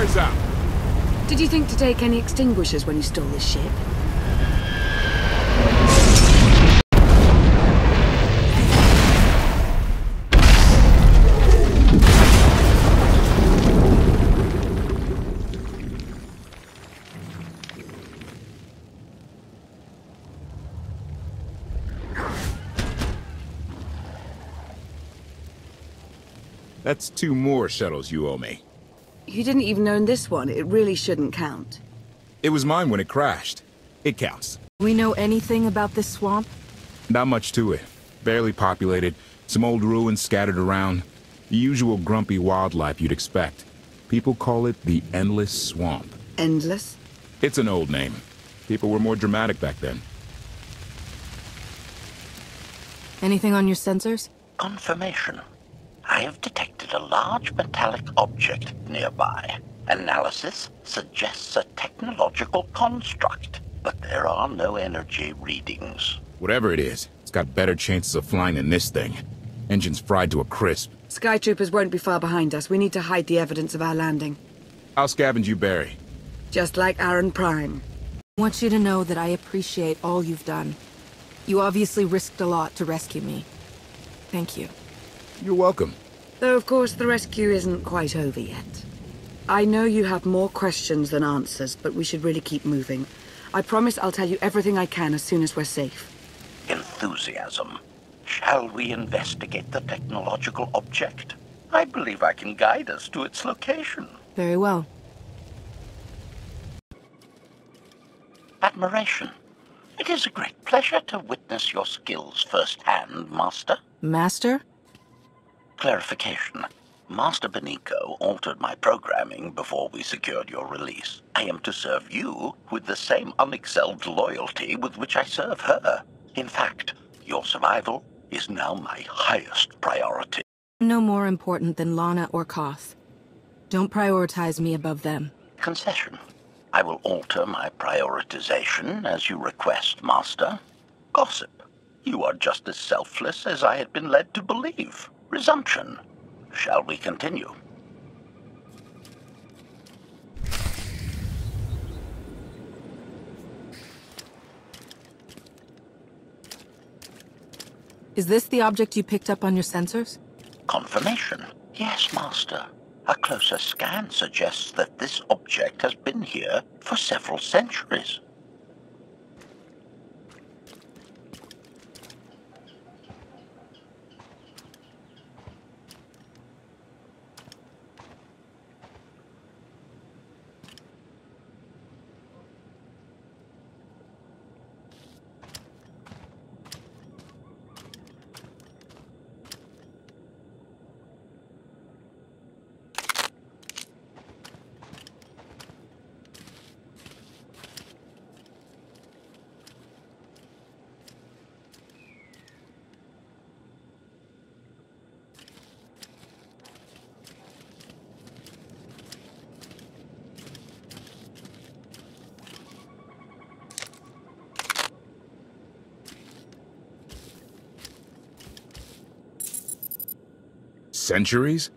fire's out! Did you think to take any extinguishers when you stole this ship? That's 2 more shuttles you owe me. You didn't even own this one. It really shouldn't count. It was mine when it crashed. It counts. We know anything about this swamp? Not much to it. Barely populated, some old ruins scattered around. The usual grumpy wildlife you'd expect. People call it the Endless Swamp. Endless? It's an old name. People were more dramatic back then. Anything on your sensors? Confirmation. I have detected a large metallic object nearby. Analysis suggests a technological construct, but there are no energy readings. Whatever it is, it's got better chances of flying than this thing. Engine's fried to a crisp. Skytroopers won't be far behind us. We need to hide the evidence of our landing. I'll scavenge you, Barry. Just like Aaron Prime. I want you to know that I appreciate all you've done. You obviously risked a lot to rescue me. Thank you. You're welcome. Though, of course, the rescue isn't quite over yet. I know you have more questions than answers, but we should really keep moving. I promise I'll tell you everything I can as soon as we're safe. Enthusiasm. Shall we investigate the technological object? I believe I can guide us to its location. Very well. Admiration. It is a great pleasure to witness your skills firsthand, Master. Master? Clarification. Master Benico altered my programming before we secured your release. I am to serve you with the same unexcelled loyalty with which I serve her. In fact, your survival is now my highest priority. No more important than Lana or Koth. Don't prioritize me above them. Concession. I will alter my prioritization as you request, Master. Gossip. You are just as selfless as I had been led to believe. Resumption. Shall we continue? Is this the object you picked up on your sensors? Confirmation. Yes, Master. A closer scan suggests that this object has been here for several centuries. Centuries?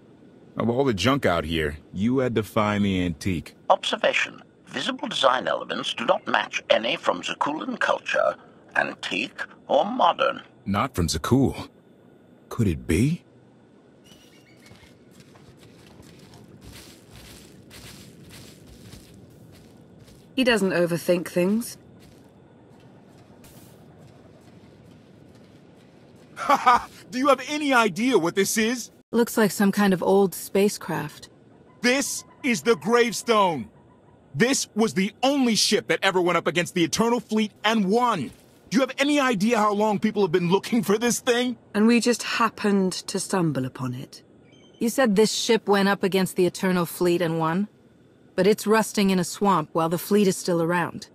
Of all the junk out here, you had to find the antique. Observation. Visible design elements do not match any from Zakuulan culture, antique or modern. Not from Zakuul. Could it be? He doesn't overthink things. Haha! Do you have any idea what this is? Looks like some kind of old spacecraft. This is the Gravestone. This was the only ship that ever went up against the Eternal Fleet and won. Do you have any idea how long people have been looking for this thing? And we just happened to stumble upon it. You said this ship went up against the Eternal Fleet and won? But it's rusting in a swamp while the fleet is still around.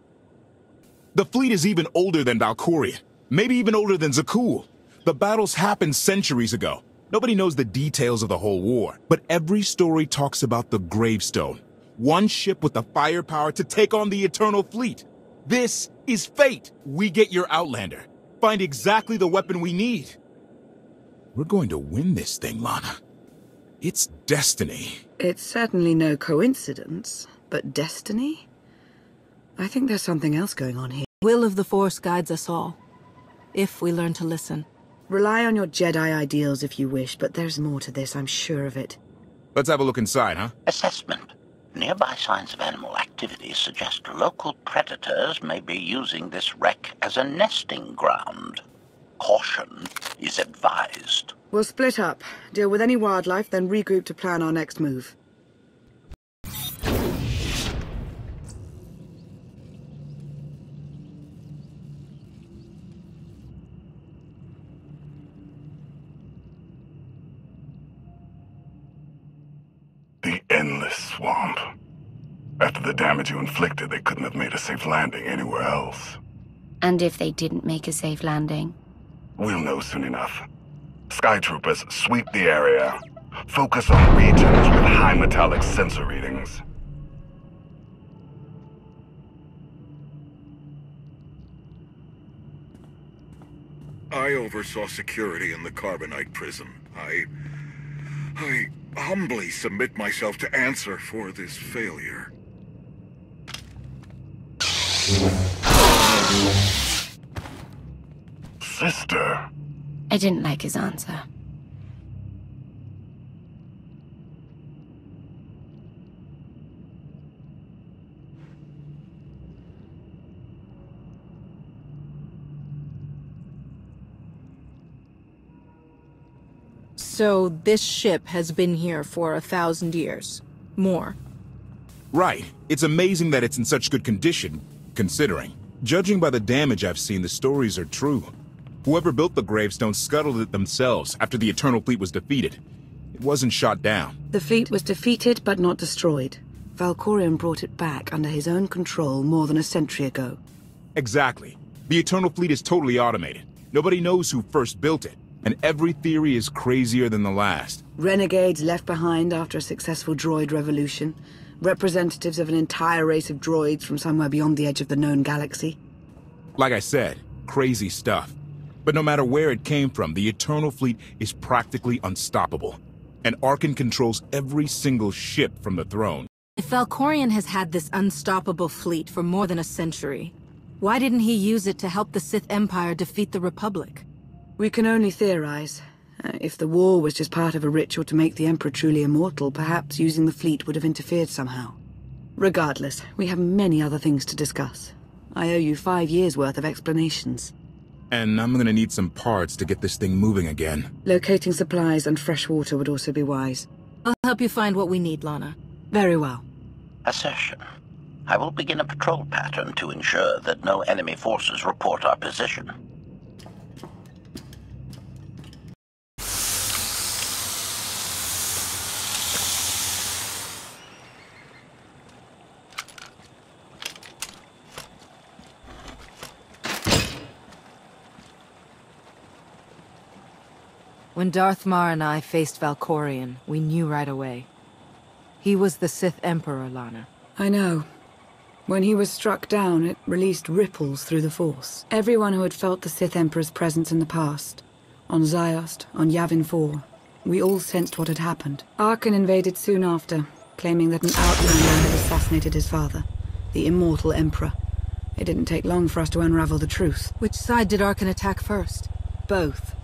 The fleet is even older than Valkyria. Maybe even older than Zakuul. The battles happened centuries ago. Nobody knows the details of the whole war, but every story talks about the Gravestone. One ship with the firepower to take on the Eternal Fleet. This is fate. We get your Outlander. Find exactly the weapon we need. We're going to win this thing, Lana. It's destiny. It's certainly no coincidence, but destiny? I think there's something else going on here. Will of the Force guides us all, if we learn to listen. Rely on your Jedi ideals if you wish, but there's more to this, I'm sure of it. Let's have a look inside, huh? Assessment. Nearby signs of animal activity suggest local predators may be using this wreck as a nesting ground. Caution is advised. We'll split up, deal with any wildlife, then regroup to plan our next move. The endless swamp. After the damage you inflicted, they couldn't have made a safe landing anywhere else. And if they didn't make a safe landing? We'll know soon enough. Sky Troopers, sweep the area. Focus on regions with high metallic sensor readings. I oversaw security in the Carbonite prison. I humbly submit myself to answer for this failure. Sister. I didn't like his answer. So this ship has been here for 1,000 years. More. Right. It's amazing that it's in such good condition, considering. Judging by the damage I've seen, the stories are true. Whoever built the Gravestone scuttled it themselves after the Eternal Fleet was defeated. It wasn't shot down. The fleet was defeated but not destroyed. Valkorion brought it back under his own control more than a century ago. Exactly. The Eternal Fleet is totally automated. Nobody knows who first built it, and every theory is crazier than the last. Renegades left behind after a successful droid revolution. Representatives of an entire race of droids from somewhere beyond the edge of the known galaxy. Like I said, crazy stuff. But no matter where it came from, the Eternal Fleet is practically unstoppable. And Arkan controls every single ship from the throne. If Valkorion has had this unstoppable fleet for more than a century, why didn't he use it to help the Sith Empire defeat the Republic? We can only theorize. If the war was just part of a ritual to make the Emperor truly immortal, perhaps using the fleet would have interfered somehow. Regardless, we have many other things to discuss. I owe you 5 years' worth of explanations. And I'm gonna need some parts to get this thing moving again. Locating supplies and fresh water would also be wise. I'll help you find what we need, Lana. Very well. Assertion. I will begin a patrol pattern to ensure that no enemy forces report our position. When Darth Mar and I faced Valkorion, we knew right away. He was the Sith Emperor, Lana. I know. When he was struck down, it released ripples through the Force. Everyone who had felt the Sith Emperor's presence in the past, on Ziost, on Yavin 4, we all sensed what had happened. Arkan invaded soon after, claiming that an outlander had assassinated his father, the immortal Emperor. It didn't take long for us to unravel the truth. Which side did Arkan attack first? Both.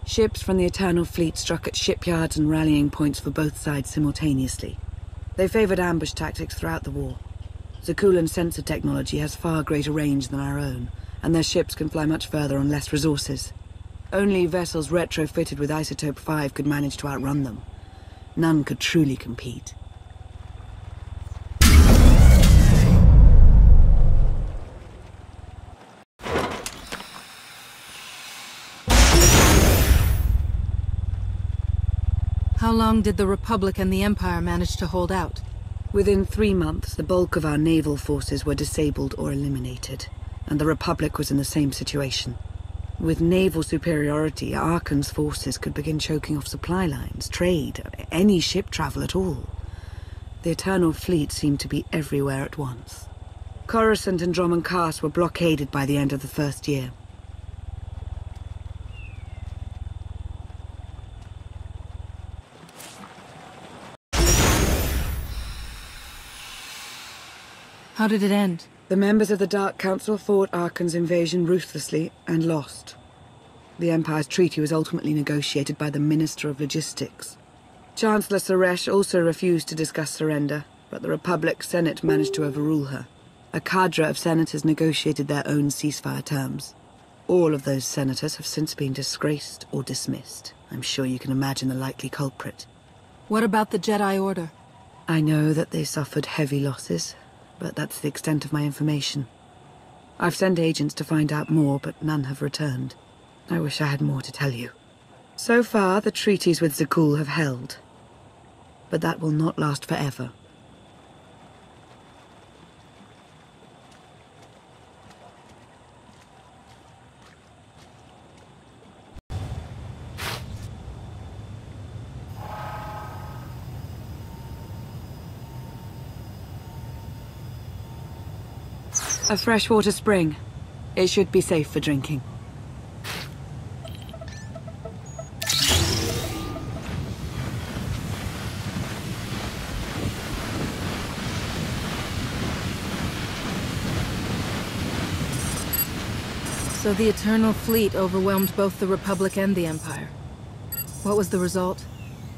Ships from the Eternal Fleet struck at shipyards and rallying points for both sides simultaneously. They favored ambush tactics throughout the war. Zakulan's sensor technology has far greater range than our own, and their ships can fly much further on less resources. Only vessels retrofitted with Isotope 5 could manage to outrun them. None could truly compete. How long did the Republic and the Empire manage to hold out? Within 3 months, the bulk of our naval forces were disabled or eliminated, and the Republic was in the same situation. With naval superiority, Arkan's forces could begin choking off supply lines, trade, any ship travel at all. The Eternal Fleet seemed to be everywhere at once. Coruscant and Dromund Kaas were blockaded by the end of the first year. How did it end? The members of the Dark Council fought Arkan's invasion ruthlessly and lost. The Empire's treaty was ultimately negotiated by the Minister of Logistics. Chancellor Suresh also refused to discuss surrender, but the Republic Senate managed to overrule her. A cadre of senators negotiated their own ceasefire terms. All of those senators have since been disgraced or dismissed. I'm sure you can imagine the likely culprit. What about the Jedi Order? I know that they suffered heavy losses, but that's the extent of my information. I've sent agents to find out more, but none have returned. I wish I had more to tell you. So far, the treaties with Zakul have held. But that will not last forever. A freshwater spring. It should be safe for drinking. So the Eternal Fleet overwhelmed both the Republic and the Empire. What was the result?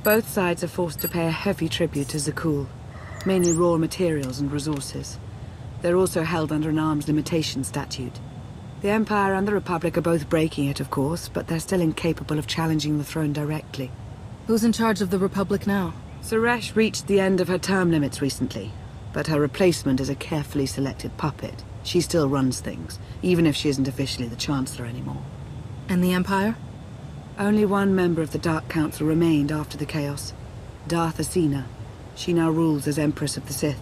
Both sides are forced to pay a heavy tribute to Zakul, mainly raw materials and resources. They're also held under an arms limitation statute. The Empire and the Republic are both breaking it, of course, but they're still incapable of challenging the throne directly. Who's in charge of the Republic now? Suresh reached the end of her term limits recently, but her replacement is a carefully selected puppet. She still runs things, even if she isn't officially the Chancellor anymore. And the Empire? Only one member of the Dark Council remained after the chaos. Darth Asina. She now rules as Empress of the Sith.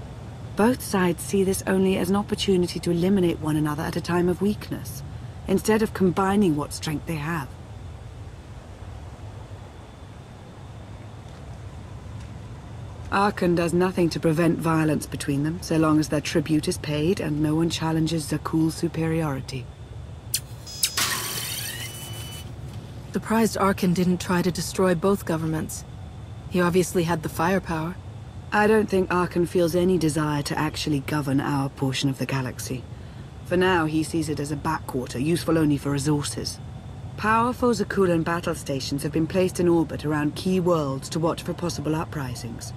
Both sides see this only as an opportunity to eliminate one another at a time of weakness, instead of combining what strength they have. Arkan does nothing to prevent violence between them, so long as their tribute is paid and no one challenges Zakul's superiority. Surprised Arkan didn't try to destroy both governments. He obviously had the firepower. I don't think Arkan feels any desire to actually govern our portion of the galaxy. For now, he sees it as a backwater, useful only for resources. Powerful Zakulan battle stations have been placed in orbit around key worlds to watch for possible uprisings.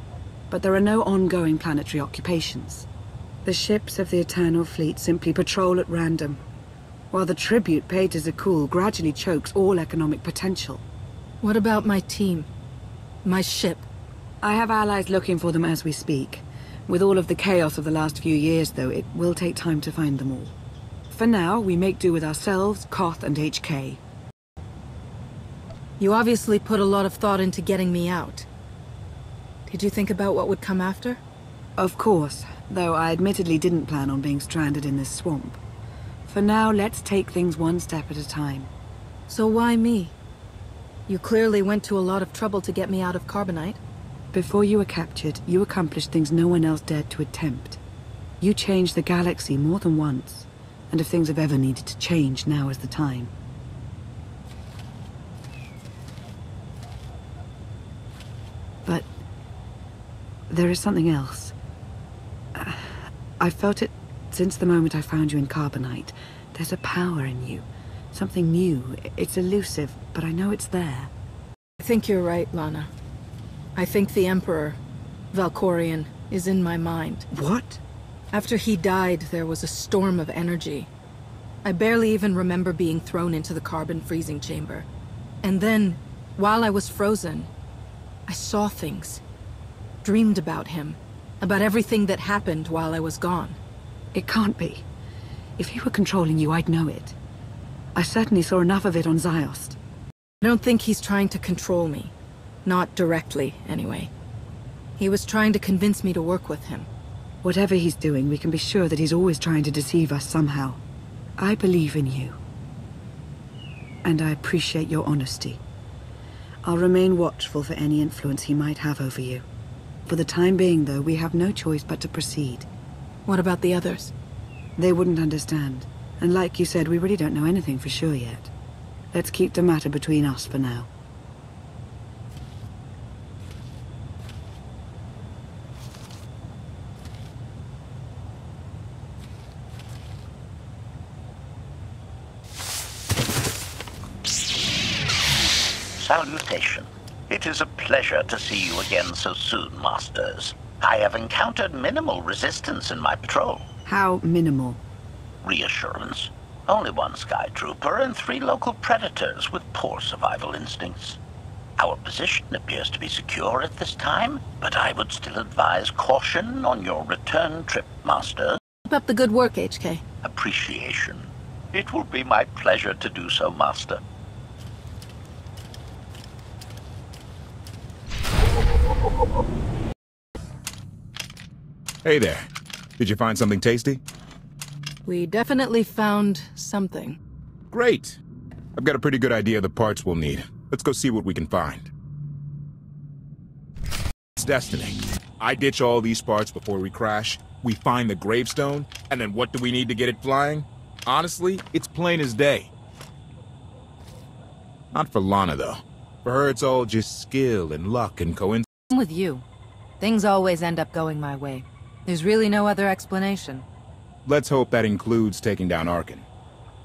But there are no ongoing planetary occupations. The ships of the Eternal Fleet simply patrol at random, while the tribute paid to Zakul gradually chokes all economic potential. What about my team? My ship? I have allies looking for them as we speak. With all of the chaos of the last few years, though, it will take time to find them all. For now, we make do with ourselves, Koth, and HK. You obviously put a lot of thought into getting me out. Did you think about what would come after? Of course, though I admittedly didn't plan on being stranded in this swamp. For now, let's take things one step at a time. So why me? You clearly went to a lot of trouble to get me out of Carbonite. Before you were captured, you accomplished things no one else dared to attempt. You changed the galaxy more than once, and if things have ever needed to change, now is the time. But there is something else. I've felt it since the moment I found you in Carbonite. There's a power in you, something new. It's elusive, but I know it's there. I think you're right, Lana. I think the Emperor, Valkorion, is in my mind. What? After he died, there was a storm of energy. I barely even remember being thrown into the carbon freezing chamber. And then, while I was frozen, I saw things. Dreamed about him. About everything that happened while I was gone. It can't be. If he were controlling you, I'd know it. I certainly saw enough of it on Ziost. I don't think he's trying to control me. Not directly, anyway. He was trying to convince me to work with him. Whatever he's doing, we can be sure that he's always trying to deceive us somehow. I believe in you. And I appreciate your honesty. I'll remain watchful for any influence he might have over you. For the time being, though, we have no choice but to proceed. What about the others? They wouldn't understand. And like you said, we really don't know anything for sure yet. Let's keep the matter between us for now. salutation. It is a pleasure to see you again so soon, Masters. I have encountered minimal resistance in my patrol. How minimal? Reassurance. Only one Sky Trooper and 3 local predators with poor survival instincts. Our position appears to be secure at this time, but I would still advise caution on your return trip, Master. Keep up the good work, HK. Appreciation. It will be my pleasure to do so, Master. Hey there. Did you find something tasty? We definitely found something. Great. I've got a pretty good idea of the parts we'll need. Let's go see what we can find. It's destiny. I ditch all these parts before we crash. We find the Gravestone, and then what do we need to get it flying? Honestly, it's plain as day. Not for Lana, though. For her, it's all just skill and luck and coincidence. I'm with you. Things always end up going my way. There's really no other explanation. Let's hope that includes taking down Arkin.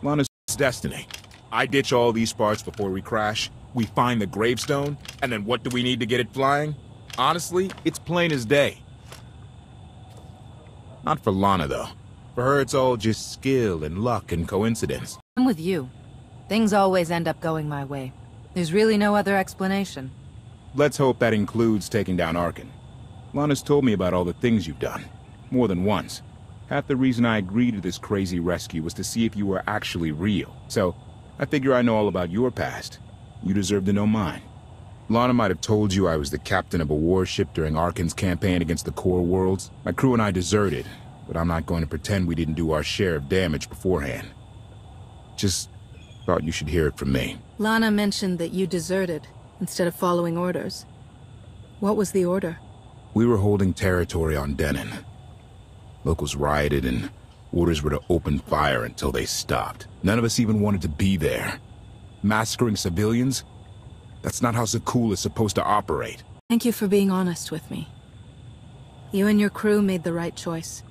Lana's destiny. I ditch all these parts before we crash. We find the Gravestone, and then what do we need to get it flying? Honestly, it's plain as day. Not for Lana, though. For her, it's all just skill and luck and coincidence. I'm with you. Things always end up going my way. There's really no other explanation. Let's hope that includes taking down Arkin. Lana's told me about all the things you've done. More than once. Half the reason I agreed to this crazy rescue was to see if you were actually real. So, I figure I know all about your past. You deserve to know mine. Lana might have told you I was the captain of a warship during Arkin's campaign against the Core Worlds. My crew and I deserted, but I'm not going to pretend we didn't do our share of damage beforehand. Just thought you should hear it from me. Lana mentioned that you deserted instead of following orders. What was the order? We were holding territory on Denon. Locals rioted and orders were to open fire until they stopped. None of us even wanted to be there. Massacring civilians? That's not how Zakul is supposed to operate. Thank you for being honest with me. You and your crew made the right choice.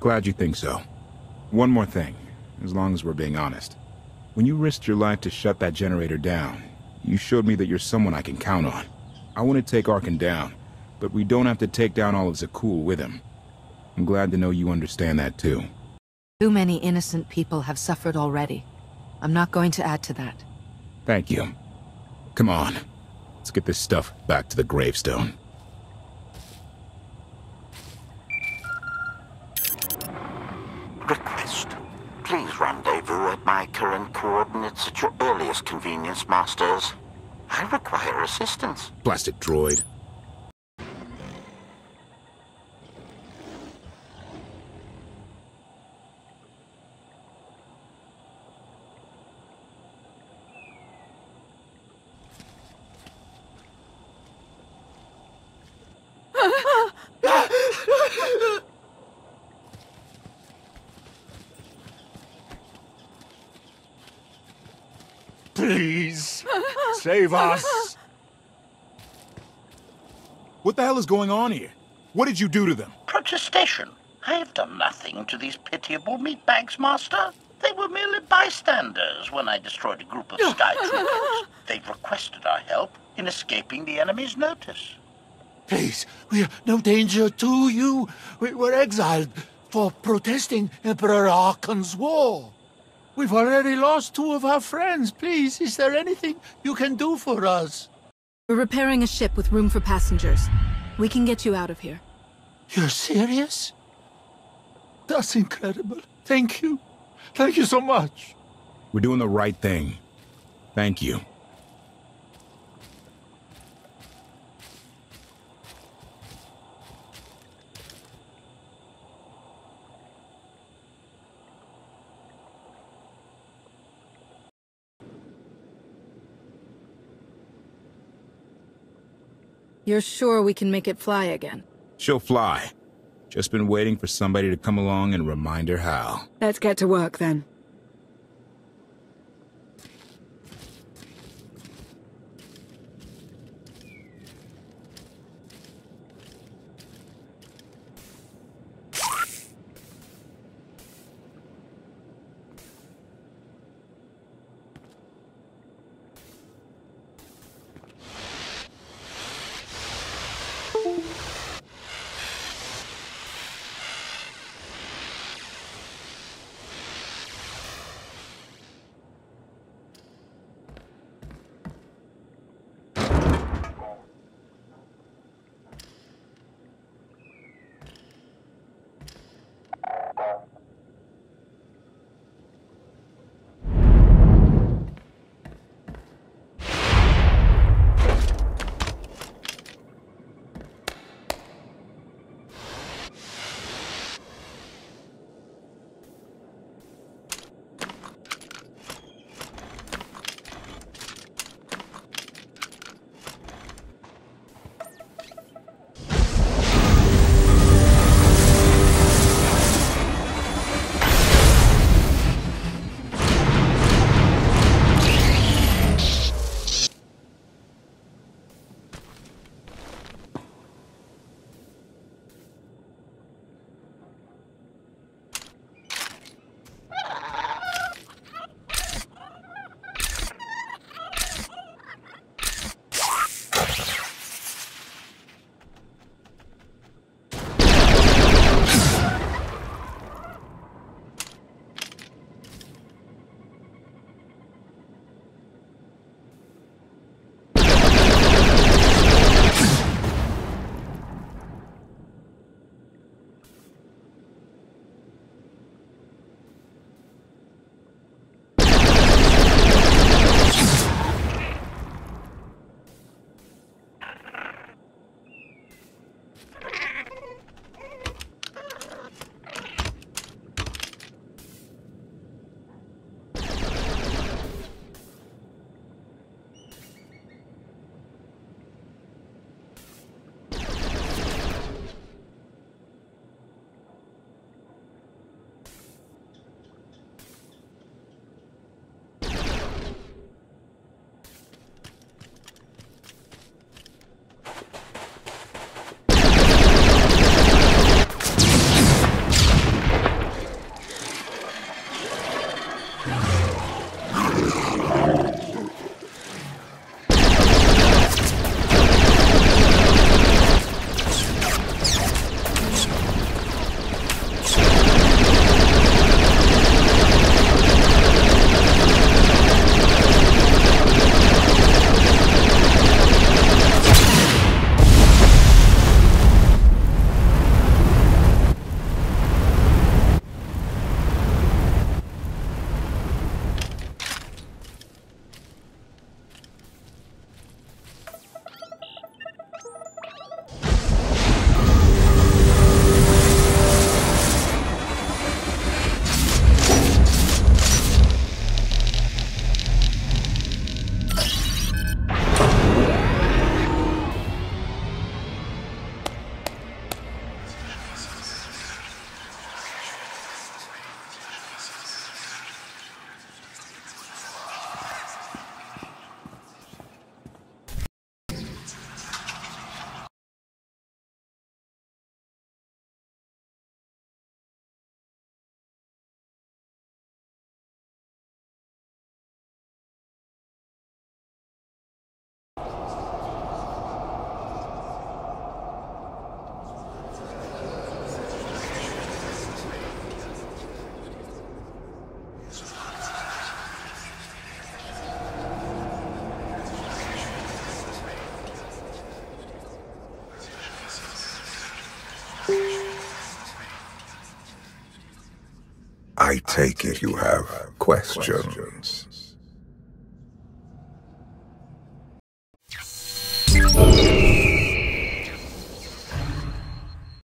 Glad you think so. One more thing, as long as we're being honest. When you risked your life to shut that generator down, you showed me that you're someone I can count on. I want to take Arkin down, but we don't have to take down all of Zakul with him. I'm glad to know you understand that too. Too many innocent people have suffered already. I'm not going to add to that. Thank you. Come on. Let's get this stuff back to the Gravestone. Request. Please rendezvous at my current coordinates at your earliest convenience, Masters. I require assistance. Blasted droid. Please, save us. What the hell is going on here? What did you do to them? Protestation. I have done nothing to these pitiable meatbags, Master. They were merely bystanders when I destroyed a group of Sky Troopers. They requested our help in escaping the enemy's notice. Please, we are no danger to you. We were exiled for protesting Emperor Arkin's war. We've already lost 2 of our friends. Please, is there anything you can do for us? We're repairing a ship with room for passengers. We can get you out of here. You're serious? That's incredible. Thank you. Thank you so much. We're doing the right thing. Thank you. You're sure we can make it fly again? She'll fly. Just been waiting for somebody to come along and remind her how. Let's get to work then. I take it you have questions.